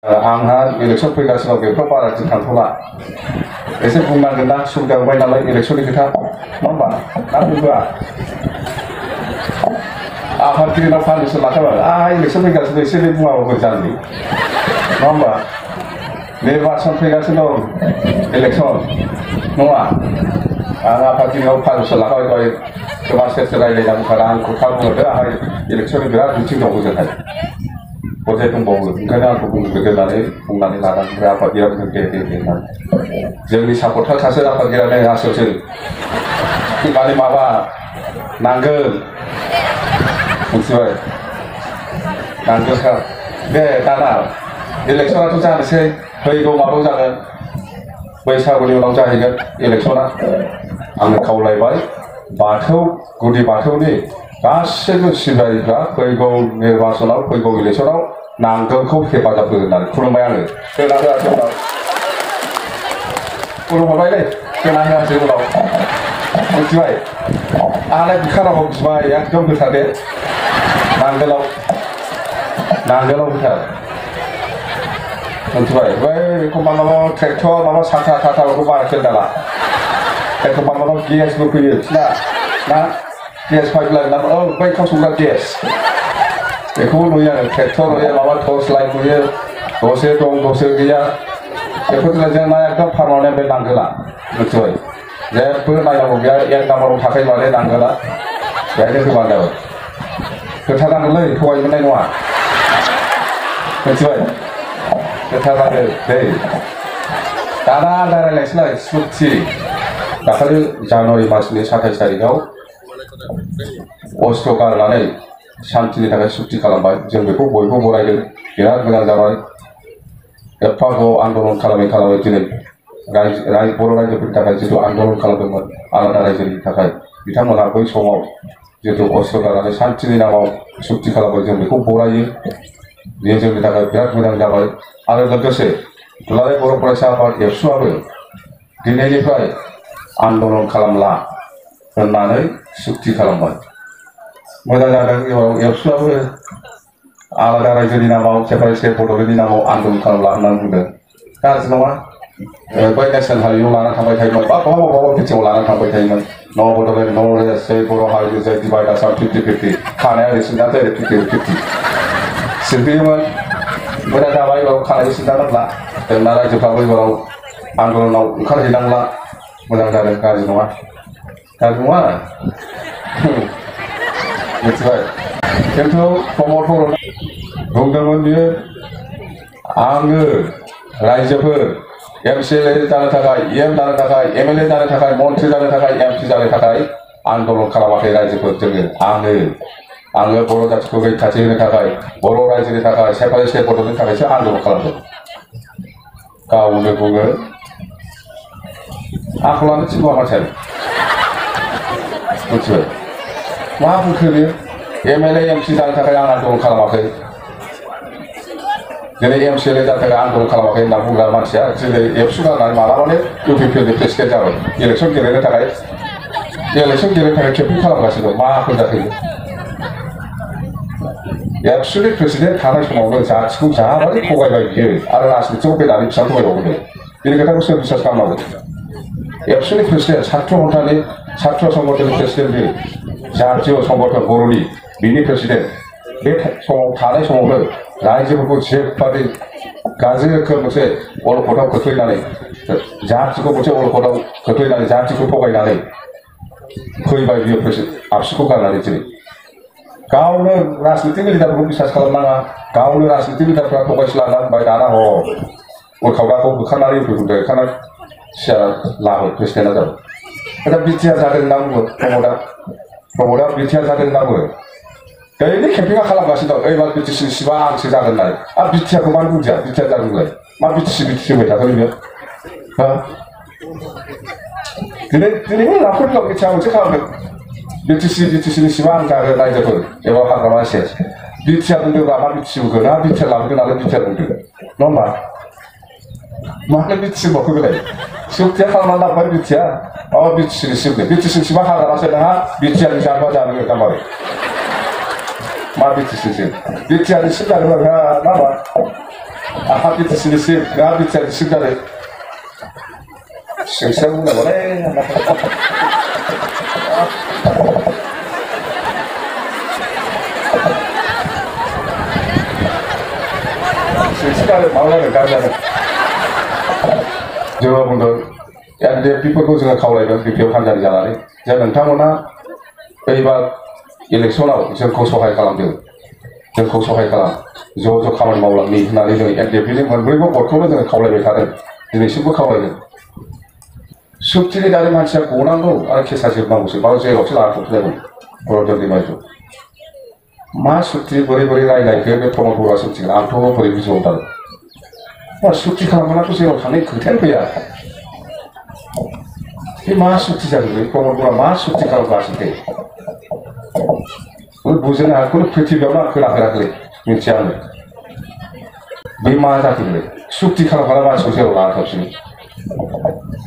आंहा इलेक्सन फैगासिनो बेफोराव बारा दिन थांथ'ला एसे बुंनांगोन ना सुबिदा होबाय नालाय इलेक्सननि खोथा नङा होमबा ना बुंबा आफादगिरिनाव पारमिसन लाखाबाय आंहा इलेक्सन फैगासिनो एसे एनै बुङाबा बोरै जानो नङा होमबा निर्बाचन फैगासिनो दं इलेक्सन नङा आं आफादगिरिनाव पारमिसन लाखाबाय दहाय गोबां सेर रायज्लायनांगौ आंखौ थाब बुंहरदो आंहा इलेक्सननि बिराद मिथिं दं गोजोनहाय बजाय दंबावो ओंखायनो आंखौ बुंनानै लानानै ओमफ्राय आफादगिरिया बुंदों दे होननानै जोंनि सापर्टार सासे आफादगिरियानो आसलसो माने माबा नांगोल मिथिबाय नांगोलखा दे दाना इलेक्सनाथ' जानोसै फैगौ माबायाव जागोन बैसागुनि उनाव जाहैगोन इलेक्सना आंनो खावलायबाय बाथौ गुदि बाथौनि गासैबो सिबियारिफ्रा फैगौ निर्बाचनाव फैगौ इलेक्सनाव नांगोलखौ हेफाजाब होगोन होननानै खुलुमबाय आङो होना होआसै उनाव खुलुमहरबायलै होना होआसै उनाव मिथिबाय आंलाय बिखाराव बिबाय एकदम गोथार दे नांगोलाव गोथार मिथिबाय बै एखम्बा माबा ट्रेक्टर माबा साथा थाथाखौ बारा खेल दाला एखम्बा माबा गेसबो फैयो ना गेस पाइपलाइन ना बै थाव संग्रा गेस बेखौबो नुयो आरो ट्रेक्टर नुयो माबा टर्च लाइट नुयो दसे दं दसे गैया बेफोरजों जोंना एकदम पारमानेन्ट बे नांगोला मिथिबाय जेबो नायनांगौ गैया एक नाम्बाराव थाखायो माने नांगोला बेहायनो होबानो जाबाय होथारनांगोनलै थगाय मोननाय नङा मिथिबाय होथारनांगौ दै दाना आलादा रायज्लायनोसैलाय सुक्ति दाखालि जानुवारि मासनि 27 तारिखआव अस्त्र गारनानै शान्तिनि थाखाय सुक्ति खालामबाय जों बेखौ बयबो बरायदों बिराद मोजां जाबाय एफा गोबाव आन्दलन खालामै दिनै बर' रायजोफोरनि थाखाय जिथु आन्दलन खालामदोंमोन आलादा रायजोनि थाखाय बिथांमोना बै समाव जिथु अस्त्र गारनानै शान्तिनि नामाव सुक्ति खालामबाय जों बेखौ बरायो बेयो जोंनि थाखाय बिराद मोजां जाबाय आरो लोगोसे दुलाराय बर' फरायसा आफाद एबसुआबो दिनैनिफ्राय आन्दलन खालामला होननानै सुक्ति खालामबाय मोजां जादों एबसुआबो आलादा रायजोनि नामाव सेपारेट बड'लेण्डनि नामाव आन्दलन खालामला होननानै बुंदों गाज्रि नङा बै नेसनेल हारियाव लानानै थांबाय थायोमोन बा बबेबा बिथिङाव लानानै थांबाय थायोमोन न' बड'लेण्ड न' जै बर' हारिनि जै डिभाइड आसाम 50-50 खानाया ओरैसिना जायो 50-50 सिनफैयोमोन मोजां जाबाय एबाराव खानाय सिन्था नांला जोंना रायजोफ्राबो एबाराव आन्दलनाव ओंखारहैनांला मोजां जादों गाज्रि नङा मिथिबाय खिन्थु प्रमद बर' बुंदोंमोन बियो आङो रायजोफोर MCLA जानो थाखाय EM जानो थाखाय MLA जानो थाखाय मन्त्रि जानो थाखाय MP जानो थाखाय आन्दलन खालामाखै रायजोफोर जोङो आङो बर' जाथिखौ रैखाथि होनो थाखाय बर' रायजोनि थाखाय सेपारेट बड'लेण्डनि थाखायसो आन्दलन खालामदों गावनो बुङो आखलानो थिग नङा मानसियानो मिथिबाय मा बुंखो बेयो MLA MP जानो थाखाय आं आन्दलन खालामाखै दिनै MCLA जानो थाखाय आन्दलन खालामाखै होनना बुंग्रा मानसिया दिनै एबसु गारनानै मालाबानो UPPनि प्रेसिडेन्ट जाबाय इलेक्सन गेलेनो थाखाय केम्पेइन खालामगासिनो दं माफोर जाखो एबसुनि प्रेसिडेन्ट थानाय समावनो जाथिखौ जाबादि थगायबाय बियो आरो राजनितियाव फैनानै बिसां थगायबावदों बेनि खोथाखौ सोर बिसास खालामनांगौ एबसुनि प्रेसिडेन्ट छात्र संगठननि प्रेसिडेन्ट बे जातीय संगठन बर'नि बिनि प्रेसिडेन्ट बे समाव थानाय समावनो रायजोफोरखौ जेबादि गाज्रि रोखोम मोनसे अलखदाव खोख्लैनानै जातिखौ मोनसे अलखदाव खोख्लैनानै जातिखौ थगायनानै फैबाय बियो आबसुखौ गारनानै दिनै गावनो राजनितिक लिडारफोरखौ बिसास खालामनाङा गावनो राजनितिक लिडारफ्रा थगायस्लाना होनबाय दाना उरखावदाखौ होखारनानै होखारनानै सियार लाबो प्रेसिडेन्टआ जाबाय दा बिटिआर जादों होनना बुङो प्रमदआ बिटिआर जादों होनना बुङो दैलि केम्पिंआ खालामगासिनो दं एबार BTC सिबा आंसो जागोन होननानै आरो बिटिआरखौ मानो बुंदिया बिटिआर जादोंलाय मा BTC होबाय थाखो बेयो दिनैबो लाफोर दं बिटिआर मोनसे खालामदों BTCनि सिबा आं जागोन रायजोफोर एबा हाग्रामा सेस बिटिआर बुंदोंबा मा BTC बुंगोन ना बिटिआर लाबोदों नालाय बिटिआर बुंदों नङा होमबा मानो BTC बुंबावखो बेलाय सुक्तिया खालामनानै लाबोबाय बिटिआर माबा BTCनि सिबदों BTCनि सिबा हाग्रामासो नोंहा बिटिआरनि जानोबा जानो जामारो मा BTC बिटिआरनि सिब जादों माबा 아하 비트시니시 나 비트 시간에 생생한 거래. 시간을 마음에 가잖아. 여러분들 양대 비포고 제가 가오라이면 비포 한자리잖아요. 제가 नोंथांमोना एबार इलेक्शनाव जोंखौ सहाय खालामदों जोंखौ सहाय खालाम ज' खामानि मावलांनि होननानै जों एनडिएफबि मोनब्रैबो भटखौनो जोङो खावलायबाय थादों दिनैसिमबो खावलायदों सुक्तिनि दारै मानसिया गनांगौ आरो केसा जोबनांगौसो बा जेरावसो लाना थांफिननांगौ बर'दल दैमारिखौ मा सुक्ति बोरै बोरै रायलायखो बे प्रमद बर'आ मिथिगोन आंथ' बोरै बुजिहरदों मा सुक्ति खालामनाथ' जेराव थांनाय खोथायानो फैया बे मा सुक्ति जादों बे प्रमद बर'आ मा सुक्ति खालामगासिनो बुझनो हाखौ पृथिबियावनो आं खोनाफेराखै मिथिया आङो बे मा जाखो सुक्ति खालामग्रा मानसिखौ जेराव लाना थांफिनो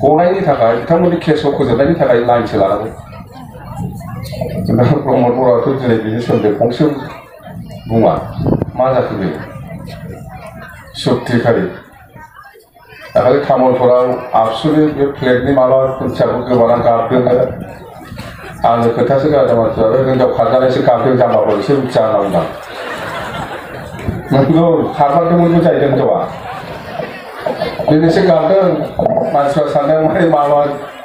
गनायनि थाखाय बिथांमोननि केसखौ फोजोबनायनि थाखाय लाइनसो लानांगौ प्रमद बर'आथ' दिनै बिनि सोमोन्दै फंसे बुङा मा जाखो बे सुक्तिखारि दाखालि तामुलपुराव आबसुनि बे फ्लेगनि माबा खुन्थियाखौ गोमानानै गाबदों आंनो खोथासो गारदों मानसिफ्रा हिनजाव खारजानायसो गाबदों जाम्बाफोर एसे मिथिया होनना बुंदां नोंगौ खारबारदोंमोनबो जाहैदों हिनजावा दिनैसो गाबदों मानसिफ्रा सानदों माने माबा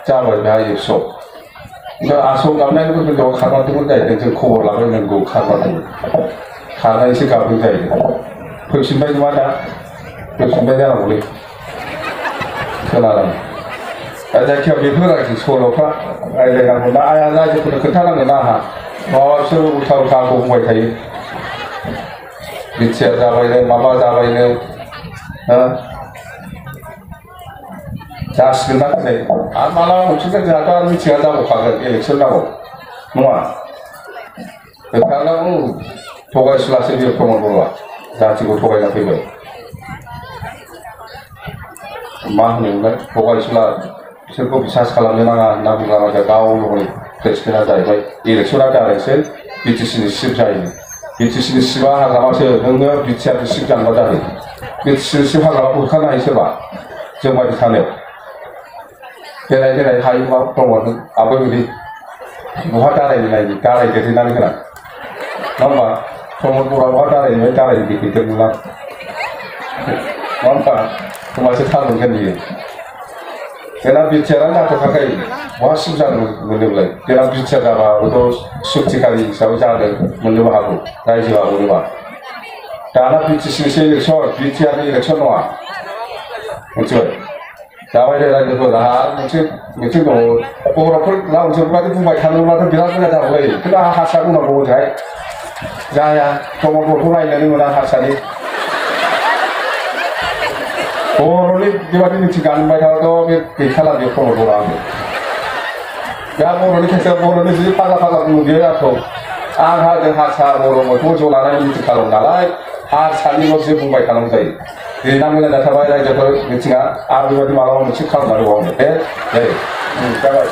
जाबाय बेहा एबसु आसल गाबनायनिबो हिनजावा खारबारदोंमोन जाहैदों जों खबर लाबाय नोंगौ खारबारदोंमोन खारनायसो गाबदों जाहैदों फैफिनबाय नङा दा फैफिनबाय जानांगौलै खोनादों जायखिया बेफोर आरोखि सल'फ्रा रायज्लायनांगौ दा आइया रायजोफोरनो खोन्थानांगोन आंहा माबा बिसोर उल्था उल्था आंखौ बुंबाय थायो बिटिआर जाबायनो माबा जाबायनो जासिगोन ना दिनै आरो मालाबा मोनफिनगोन जोंहाथ' आरो मिथिङा जाबावखागोन इलेक्सन नांगौ नङा खोन्थानांगौ थगायसुलासो बियो प्रमद बर'आ जाथिखौ थगायना फैबाय मा होनोमोनलाय थगायसुला बिसोरखौ बिसास खालामनो नाङा होनना बुंला मानसिया गावनो हनै प्रेसिडेन्टआ जाहैबाय इलेक्सना जादोंसो बिटिसिनि सिफ जायो बिटिसिनि सिफआ हाग्रामासो नोङो बिटिआरनि सिफ जानोबा जाहैयो बिटिसिनि सिफ हाग्रामाखौ होखारनो हायो सोरबा जों बायदि थानायाव देनाय देनाय हायोबा दङ आबो बिदि बहा दारायनो नायनो दाराय देरहैनानै होना नङा होमबा प्रमद बर'आ बहा दारायनो दारायनो देखायदेरनोला नङा होमबा होमबासो थाल मोनगोन बियो देनां बिटिआरआनो जाथ'खाखै बहा सिफ जानो मोनोब्लाय देनां बिटिआर जाबाबोथ' सुक्तिखारि हिसाबै जानो मोननोबो हागौ रायजोआ मोनोबा दाना बिटिसिनिसो इलेक्सन बिटिआरनि इलेक्सन नङा मिथिबाय जाबाय दे रायजोफोर आंहा मोनसे मिथिं दङ बर'फोर लावजोबबादि बुंबाय थानोब्लाथ' बिराद मोजां जाबाय खिन्थु आंहा हारसा बुंनांगौ ओरैहाय जाया प्रमद बर'खौ रायज्लायनो मोना हारसानि बर'नि बेबादि मिथिं गानबाय थाबाथ' बे गैखाला बे प्रमद बर'आ आंबो दा बर'नि खेथ्रआव बर'नि जि फाजा फाजा बुङो बेयो आंखौ आंहा जों हारसा बर' मोनखौ ज' लानानै मिथिं खालामो नालाय हारसानिल' जि बुंबाय थानांगौ जायो दिनै मोजां जाथारबाय रायजोफोर मिथिङा आरो बेबायदि माबा मोनसे खालामनांगौ आंनो दे जाबाय